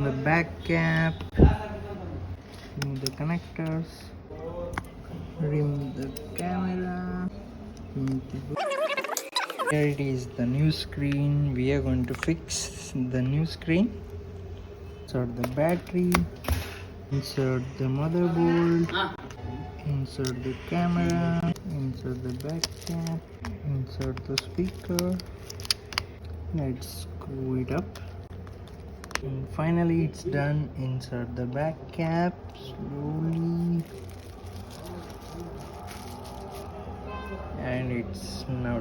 the back cap, remove the connectors, remove the camera. Here it is, the new screen. We are going to fix the new screen. Insert the battery, insert the motherboard, insert the camera, insert the back cap, insert the speaker. Let's screw it up. And finally it's done. Insert the back cap slowly, and it's now